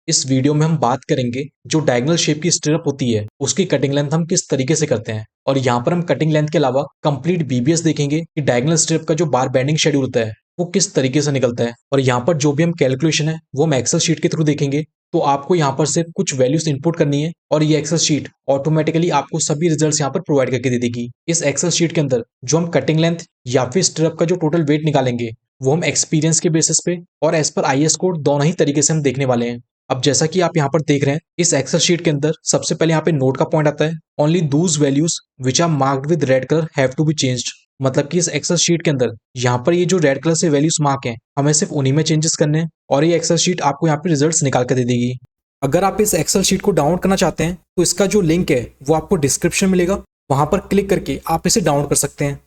इस वीडियो में हम बात करेंगे जो डायगोनल शेप की स्ट्रिप होती है उसकी कटिंग लेंथ हम किस तरीके से करते हैं। और यहाँ पर हम कटिंग लेंथ के अलावा कंप्लीट बीबीएस देखेंगे कि डायगोनल स्ट्रिप का जो बार बेंडिंग शेड्यूल होता है वो किस तरीके से निकलता है। और यहाँ पर जो भी हम कैलकुलेशन है वो हम एक्सेल शीट के थ्रू देखेंगे। तो आपको यहाँ पर से कुछ वैल्यूज इनपुट करनी है और ये एक्सेल शीट ऑटोमेटिकली आपको सभी रिजल्ट्स यहाँ पर प्रोवाइड करके दे देगी। इस एक्सेल शीट के अंदर जो हम कटिंग लेंथ या फिर स्ट्रिप का जो टोटल वेट निकालेंगे वो हम एक्सपीरियंस के बेसिस पे और एज पर आईएएस कोड दोनों ही तरीके से हम देखने वाले हैं। अब जैसा कि आप यहाँ पर देख रहे हैं इस एक्सेल शीट के अंदर सबसे पहले यहाँ पे नोट का पॉइंट आता है। Only those values which are marked with red colour have to be changed. मतलब कि इस एक्सेल शीट के अंदर यहाँ पर ये जो रेड कलर से वैल्यूज मार्क हैं हमें सिर्फ उन्हीं में चेंजेस करने हैं और ये एक्सेल शीट आपको यहाँ पे रिजल्ट्स निकाल कर दे देगी। अगर आप इस एक्सेल शीट को डाउनलोड करना चाहते हैं तो इसका जो लिंक है वो आपको डिस्क्रिप्शन मिलेगा, वहां पर क्लिक करके आप इसे डाउनलोड कर सकते हैं।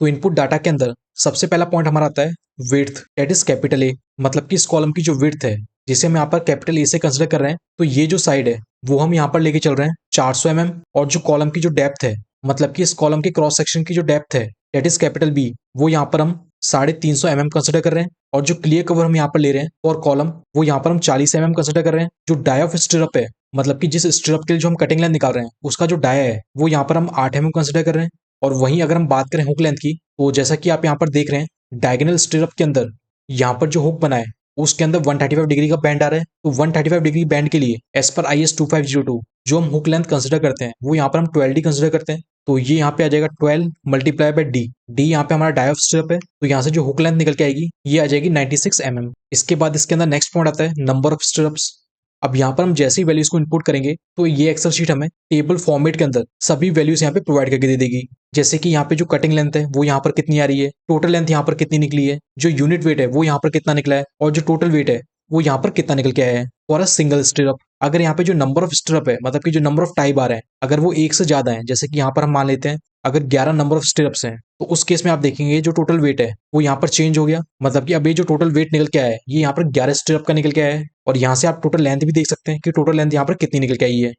तो इनपुट डाटा के अंदर सबसे पहला पॉइंट हमारा आता है width, that is capital A. मतलब कि इस कॉलम की जो विड्थ है जिसे हम यहाँ पर कैपिटल ए से कंसिडर कर रहे हैं, तो ये जो साइड है वो हम यहाँ पर लेके चल रहे हैं 400 mm। और जो कॉलम की जो डेप्थ है, मतलब कि इस कॉलम के क्रॉस सेक्शन की जो डेप्थ है दैट इज कैपिटल बी, वो यहाँ पर हम 350 mm कंसिडर कर रहे हैं। और जो क्लियर कवर हम यहाँ पर ले रहे हैं और कॉलम वो यहाँ पर हम 40 mm कंसिडर कर रहे हैं। जो डाया ऑफ स्टिरअप है, मतलब कि जिस स्टिरअप के लिए जो हम कटिंग लेंथ निकाल रहे हैं उसका जो डाया है वो यहाँ पर हम 8 mm कंसिडर कर रहे हैं। और वहीं अगर हम बात करें हुक लेंथ की, तो जैसा कि आप यहाँ पर देख रहे हैं डायगोनल स्टिरअप के अंदर यहाँ पर जो हुक बना है उसके अंदर 135 डिग्री का बैंड आ रहा है। तो 135 डिग्री बैंड के लिए एज पर IS 2502 जो हम हुक लेंथ कंसिडर करते हैं वो यहाँ पर हम 12D कंसिडर करते हैं। तो ये यहाँ पे आ जाएगा 12 मल्टीप्लाई बाय डी। डी यहाँ पे हमारा डाई ऑफ स्ट्रिप है, तो यहाँ से जो हुक लेंथ निकल के आएगी ये आ जाएगी 96 mm। इसके बाद इसके अंदर नेक्स्ट पॉइंट आता है नंबर ऑफ स्ट्रिप्स। अब यहाँ पर हम जैसे ही वैल्यूज को इनपुट करेंगे तो ये एक्सेल शीट हमें टेबल फॉर्मेट के अंदर सभी वैल्यूज यहाँ पे प्रोवाइड करके दे देगी। जैसे कि यहाँ पे जो कटिंग लेंथ है वो यहाँ पर कितनी आ रही है, टोटल लेंथ यहाँ पर कितनी निकली है, जो यूनिट वेट है वो यहाँ पर कितना निकला है और जो टोटल वेट है वो यहाँ पर कितना निकल के आया है फॉर अ सिंगल स्टिरअप। अगर यहाँ पे जो नंबर ऑफ स्टिरअप है, मतलब कि जो नंबर ऑफ टाई बार है, अगर वो एक से ज्यादा है, जैसे कि यहाँ पर हम मान लेते हैं अगर 11 नंबर ऑफ स्टिरअप्स हैं, तो उस केस में आप देखेंगे जो टोटल वेट है वो यहाँ पर चेंज हो गया। मतलब कि अब ये जो टोटल वेट निकल के आया है ये यहाँ पर 11 स्टिरअप का निकल के आया है। और यहाँ से आप टोटल लेंथ भी देख सकते हैं कि टोटल लेंथ यहाँ पर कितनी निकल के आई है।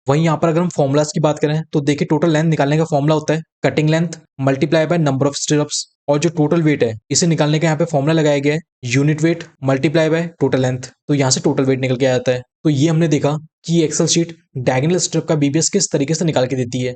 वहीं यहाँ पर अगर हम फॉर्मुलाज की बात करें तो देखिए टोटल लेंथ निकालने का फॉर्मुला होता है cutting length multiply by number of stirrups. और जो टोटल वेट है इसे निकालने का यहाँ पे फॉर्मुला लगाया गया है unit weight multiply by total length. तो यहाँ से टोटल वेट निकल के आ जाता है। तो ये हमने देखा कि एक्सेल शीट डायगोनल स्ट्रिप का बीबीएस किस तरीके से निकाल के देती है।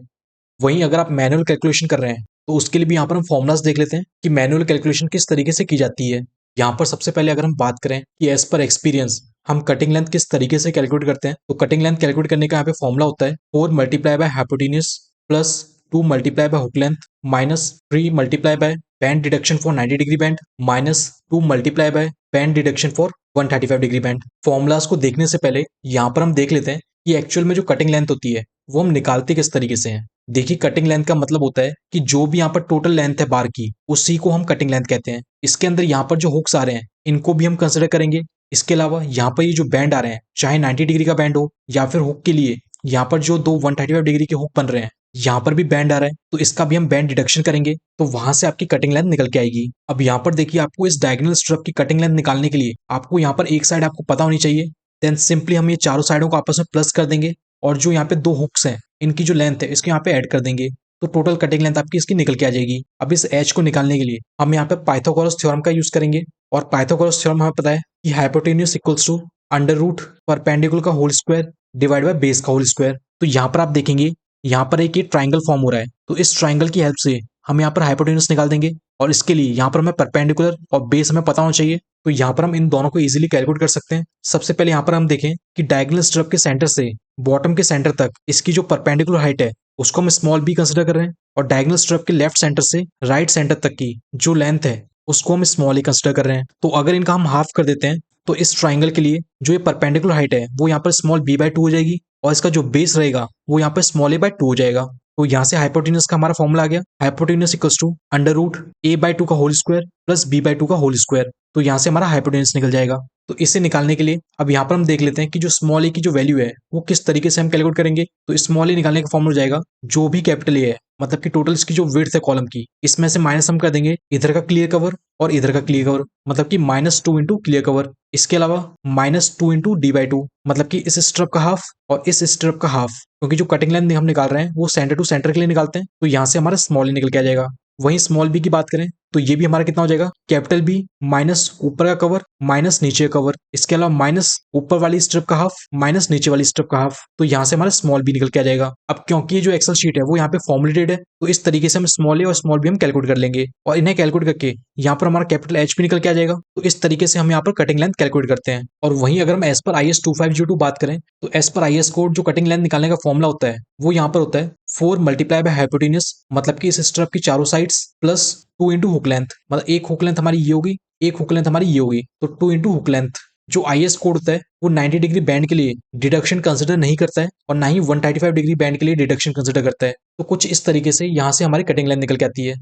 वहीं अगर आप मैनुअल कैलकुलेशन कर रहे हैं तो उसके लिए भी यहाँ पर हम फॉर्मुलाज देख लेते हैं कि मैनुअल कैलकुलेशन किस तरीके से की जाती है। यहाँ पर सबसे पहले अगर हम बात करें कि एज पर एक्सपीरियंस हम कटिंग लेंथ किस तरीके से कैलकुलेट करते हैं, तो कटिंग लेंथ कैलकुलेट करने का यहाँ पे फॉर्मुला होता है 4 multiply by hypotenuse plus 2 multiply by hook length minus 3 multiply by band deduction for 90 degree band minus 2 multiply by band deduction for 135 degree band. Formulas को देखने से पहले यहाँ पर हम देख लेते हैं कि एक्चुअल में जो कटिंग लेंथ होती है वो हम निकालते किस तरीके से हैं। देखिए कटिंग लेंथ का मतलब होता है कि जो भी यहाँ पर टोटल लेंथ है बार की उसी को हम कटिंग लेंथ कहते हैं। इसके अंदर यहाँ पर जो हुक्स आ रहे हैं इनको भी हम कंसिडर करेंगे। इसके अलावा यहाँ पर ये जो बैंड आ रहे हैं चाहे 90 डिग्री का बैंड हो या फिर हुक के लिए यहाँ पर जो दो 135 डिग्री के हुक बन रहे हैं यहाँ पर भी बैंड आ रहा है, तो इसका भी हम बैंड डिडक्शन करेंगे तो वहां से आपकी कटिंग लेंथ निकल के आएगी। अब यहाँ पर देखिए आपको इस डायगोनल स्ट्रिप की कटिंग लेंथ निकालने के लिए आपको यहाँ पर एक साइड आपको पता होनी चाहिए। देन सिंपली हम ये चारों साइडों को आपस में प्लस कर देंगे और जो यहाँ पे दो हुक्स हैं इनकी जो लेंथ है इसको यहाँ पे ऐड कर देंगे, तो टोटल कटिंग लेंथ आपकी इसकी निकल के आ जाएगी। अब इस एच को निकालने के लिए हम यहाँ पे पाइथागोरस थ्योरम का यूज करेंगे। और पाइथागोरस थ्योरम हमें पता है कि hypotenuse equals to under root perpendicular का whole square divide by base का होल स्क्वायर। तो यहाँ पर आप देखेंगे यहाँ पर एक ये ट्राइंगल फॉर्म हो रहा है, तो इस ट्राइंगल की हेल्प से हम यहाँ पर हाइपोटेन्यूज निकाल देंगे। और इसके लिए यहाँ पर हमें परपेंडिकुलर और बेस हमें पता होना चाहिए, तो यहाँ पर हम इन दोनों को इजीली कैलकुलेट कर सकते हैं। सबसे पहले यहाँ पर हम देखें कि डायगोनल स्ट्रिप के सेंटर से बॉटम के सेंटर तक इसकी जो परपेंडिकुलर हाइट है उसको हम स्मॉल बी कंसिडर कर रहे हैं। और डायगोनल स्ट्रिप के लेफ्ट सेंटर से राइट सेंटर तक की जो लेंथ है उसको हम स्मॉल ई कंसिडर कर रहे हैं। तो अगर इनका हम हाफ कर देते हैं तो इस ट्राइंगल के लिए जो ये परपेंडिकुलर हाइट है वो यहाँ पर स्मॉल b/2 हो जाएगी और इसका जो बेस रहेगा वो यहाँ पर स्मॉल a/2 हो जाएगा। तो यहाँ से हाइपोटेन्यूज का हमारा फॉर्मूला आ गया hypotenuse equals to under root a/2 का होल स्क्वायर प्लस b/2 का होल स्क्वायर। तो यहाँ से हमारा हाइपोटेन्यूज निकल जाएगा। तो इसे निकालने के लिए अब यहाँ पर हम देख लेते हैं कि जो स्मॉल ए की जो वैल्यू है वो किस तरीके से हम कैलकुलेट करेंगे। तो स्मॉल ए निकालने का फॉर्मूला हो जाएगा जो भी कैपिटल ए है, मतलब कि टोटल इसकी जो विड्थ है कॉलम की, इसमें से माइनस हम कर देंगे इधर का क्लियर कवर और इधर का क्लियर कवर, मतलब कि -2 इंटू क्लियर कवर। इसके अलावा -2 इंटू d/2, मतलब कि इस स्ट्रिप का हाफ और इस स्ट्रिप का हाफ, क्योंकि जो कटिंग लाइन हम निकाल रहे हैं वो सेंटर टू सेंटर के लिए निकालते हैं। तो यहाँ से हमारा स्मॉल ए निकल के आ जाएगा। वहीं स्मॉल बी की बात करें तो ये भी हमारा कितना हो जाएगा, कैपिटल बी माइनस ऊपर का कवर माइनस नीचे का कवर, इसके अलावा माइनस ऊपर वाली स्ट्रिप का हाफ माइनस नीचे वाली स्ट्रिप का हाफ। तो यहाँ से हमारा स्मॉल बी निकल के आ जाएगा। अब क्योंकि ये जो एक्सेल शीट है वो यहाँ पे फॉर्मुलेटेड है, तो इस तरीके से हम स्मॉल ए और स्मॉल बी हम कैलकुलेट कर लेंगे और इन्हें कैलकुलेट करके यहाँ पर हमारा कैपिटल एच भी निकल के आ जाएगा। तो इस तरीके से हम यहाँ पर कटिंग लेंथ कैलकुलेट करते हैं। और वहीं अगर हम एज पर IS 2502 बात करें तो एज पर IS कोड जो कटिंग लेंथ निकालने का फॉर्मूला होता है वो यहाँ पर होता है 4 मल्टीप्लाई बाय हाइपोटेन्यूज, मतलब कि इस स्ट्रिप की चारों sides plus 2 into hook length, मतलब एक हुक लेंथ हमारी ये होगी, एक हुक लेंथ हमारी ये होगी, तो 2 इंटू हुक लेंथ। जो IS कोड होता है वो 90 डिग्री बैंड के लिए डिडक्शन कंसिडर नहीं करता है और ना ही 135 डिग्री बैंड के लिए डिडक्शन कंसिडर करता है। तो कुछ इस तरीके से यहाँ से हमारी कटिंग लेंथ निकल के आती है।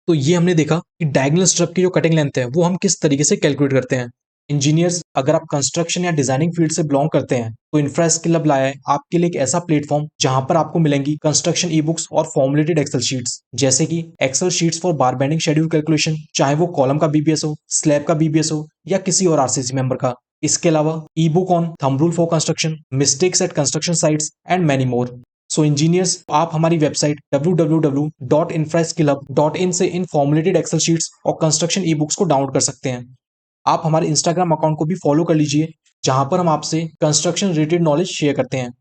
तो ये हमने देखा कि डायगोनल स्ट्रिप की जो कटिंग लेंथ है वो हम किस तरीके से कैलकुलेट करते हैं। इंजीनियर्स, अगर आप कंस्ट्रक्शन या डिजाइनिंग फील्ड से बिलोंग करते हैं तो इंफ्रा स्किल अब लाया है आपके लिए एक ऐसा प्लेटफॉर्म जहां पर आपको मिलेंगी कंस्ट्रक्शन ई बुक्स और फॉर्मुलेटेड एक्सेल शीट्स, जैसे कि excel sheets for bar bending schedule calculation, चाहे वो कॉलम का बीबीएस हो, स्लैब का बीबीएस हो या किसी और आरसीसी मेंबर का। इसके अलावा e book on thumb rule for construction, mistakes at construction sites and many more. So engineers, आप हमारी वेबसाइट www.infraskillup.in से इन फॉर्मुलेटेड एक्सेल शीट्स और कंस्ट्रक्शन ई बुक्स को डाउनलोड कर सकते हैं। आप हमारे इंस्टाग्राम अकाउंट को भी फॉलो कर लीजिए, जहां पर हम आपसे कंस्ट्रक्शन रिलेटेड नॉलेज शेयर करते हैं।